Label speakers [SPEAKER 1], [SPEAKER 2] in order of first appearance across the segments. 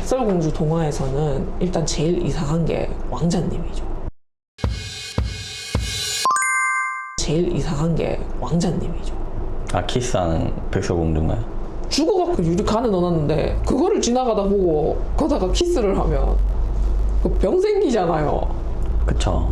[SPEAKER 1] 백설공주 동화에서는 일단 제일 이상한 게 왕자님이죠. 제일 이상한 게 왕자님이죠.
[SPEAKER 2] 아, 키스하는 백설공주인가요?
[SPEAKER 1] 죽어갖고 유리칸에 넣어놨는데 그거를 지나가다 보고 거다가 키스를 하면 그 병 생기잖아요.
[SPEAKER 2] 그쵸.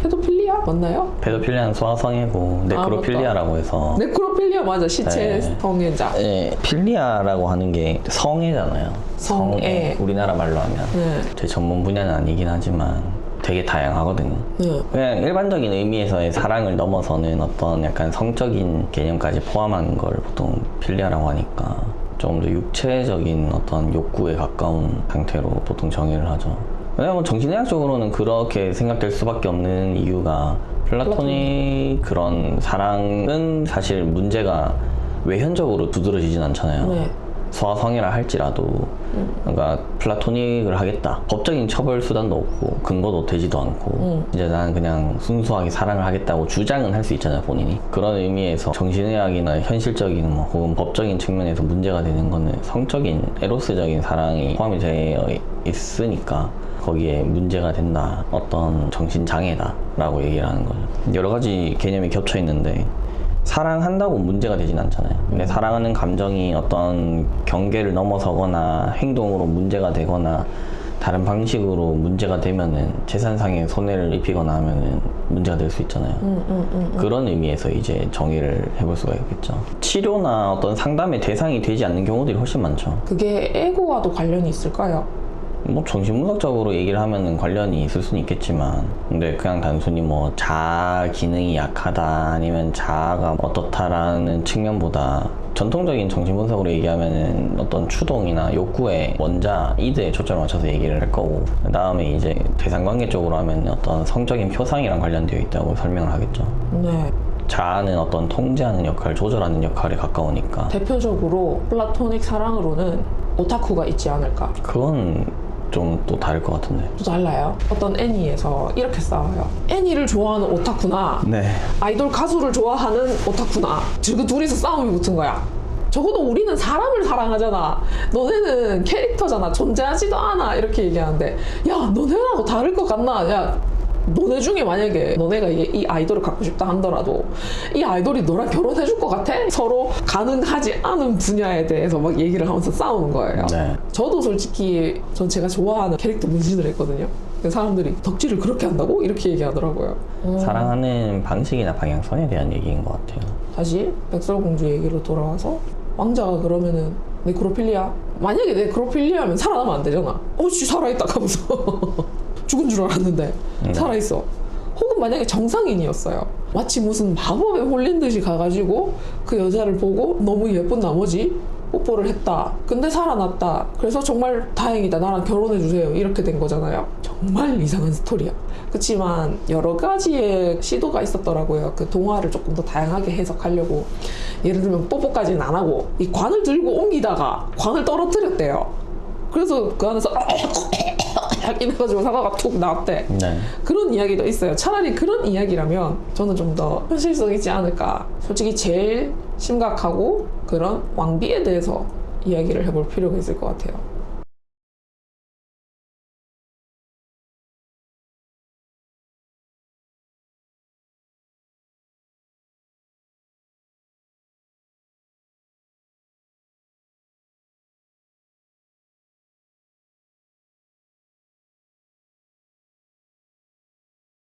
[SPEAKER 1] 페도필리아 맞나요?
[SPEAKER 2] 페도필리아는 소아성애고 네크로필리아라고 해서.
[SPEAKER 1] 네크로필리아 맞아. 시체
[SPEAKER 2] 네.
[SPEAKER 1] 성애자.
[SPEAKER 2] 네, 필리아라고 하는 게 성애잖아요.
[SPEAKER 1] 성애.
[SPEAKER 2] 우리나라 말로 하면.
[SPEAKER 1] 네.
[SPEAKER 2] 제 전문 분야는 아니긴 하지만 되게 다양하거든요.
[SPEAKER 1] 네.
[SPEAKER 2] 그냥 일반적인 의미에서의 사랑을 넘어서는 어떤 약간 성적인 개념까지 포함하는 걸 보통 필리아라고 하니까 조금 더 육체적인 어떤 욕구에 가까운 상태로 보통 정의를 하죠. 왜냐면 정신의학적으로는 그렇게 생각될 수밖에 없는 이유가 플라토닉 그런 사랑은 사실 문제가 외현적으로 두드러지진 않잖아요.
[SPEAKER 1] 네.
[SPEAKER 2] 소아성애라 할지라도 그러니까 플라토닉을 하겠다. 법적인 처벌 수단도 없고 근거도 되지도 않고 이제 나는 그냥 순수하게 사랑을 하겠다고 주장은 할 수 있잖아요, 본인이. 그런 의미에서 정신의학이나 현실적인 뭐 혹은 법적인 측면에서 문제가 되는 거는 성적인 에로스적인 사랑이 포함이 되어 있으니까 거기에 문제가 된다. 어떤 정신장애다 라고 얘기를 하는 거죠. 여러 가지 개념이 겹쳐 있는데 사랑한다고 문제가 되진 않잖아요. 근데 사랑하는 감정이 어떤 경계를 넘어서거나 행동으로 문제가 되거나 다른 방식으로 문제가 되면은 재산상의 손해를 입히거나 하면은 문제가 될 수 있잖아요. 그런 의미에서 이제 정의를 해볼 수가 있겠죠. 치료나 어떤 상담의 대상이 되지 않는 경우들이 훨씬 많죠.
[SPEAKER 1] 그게 에고와도 관련이 있을까요?
[SPEAKER 2] 뭐 정신분석적으로 얘기를 하면은 관련이 있을 수는 있겠지만 근데 그냥 단순히 뭐 자아 기능이 약하다 아니면 자아가 어떻다라는 측면보다 전통적인 정신분석으로 얘기하면은 어떤 추동이나 욕구의 원자, 이드에 초점을 맞춰서 얘기를 할 거고 그 다음에 이제 대상관계 쪽으로 하면 어떤 성적인 표상이랑 관련되어 있다고 설명을 하겠죠.
[SPEAKER 1] 네.
[SPEAKER 2] 자아는 어떤 통제하는 역할, 조절하는 역할에 가까우니까
[SPEAKER 1] 대표적으로 플라토닉 사랑으로는 오타쿠가 있지 않을까?
[SPEAKER 2] 그건 좀 또 다를 것 같은데.
[SPEAKER 1] 또 달라요. 어떤 애니에서 이렇게 싸워요. 애니를 좋아하는 오타쿠나
[SPEAKER 2] 네.
[SPEAKER 1] 아이돌 가수를 좋아하는 오타쿠나 그 둘이서 싸움이 붙은 거야. 적어도 우리는 사람을 사랑하잖아. 너네는 캐릭터잖아. 존재하지도 않아. 이렇게 얘기하는데 야 너네하고 다를 것 같나? 야 너네 중에 만약에 너네가 이 아이돌을 갖고 싶다 한더라도 이 아이돌이 너랑 결혼해줄 것 같아? 서로 가능하지 않은 분야에 대해서 막 얘기를 하면서 싸우는 거예요.
[SPEAKER 2] 네.
[SPEAKER 1] 저도 솔직히 전 제가 좋아하는 캐릭터 문신을 했거든요. 근데 사람들이 덕질을 그렇게 한다고? 이렇게 얘기하더라고요.
[SPEAKER 2] 사랑하는 방식이나 방향성에 대한 얘기인 것 같아요.
[SPEAKER 1] 다시 백설공주 얘기로 돌아와서 왕자가 그러면은 네크로필리아? 만약에 네크로필리아면 살아나면 안 되잖아. 씨 살아있다 하면서 죽은 줄 알았는데 살아있어. 혹은 만약에 정상인이었어요. 마치 무슨 마법에 홀린 듯이 가가지고 그 여자를 보고 너무 예쁜 나머지 뽀뽀를 했다. 근데 살아났다. 그래서 정말 다행이다. 나랑 결혼해주세요. 이렇게 된 거잖아요. 정말 이상한 스토리야. 그치만 여러 가지의 시도가 있었더라고요. 그 동화를 조금 더 다양하게 해석하려고. 예를 들면 뽀뽀까지는 안 하고 이 관을 들고 옮기다가 관을 떨어뜨렸대요. 그래서 그 안에서 이래가지고 사과가 툭 나왔대.
[SPEAKER 2] 네.
[SPEAKER 1] 그런 이야기도 있어요. 차라리 그런 이야기라면 저는 좀 더 현실성 있지 않을까. 솔직히 제일 심각하고 그런 왕비에 대해서 이야기를 해볼 필요가 있을 것 같아요.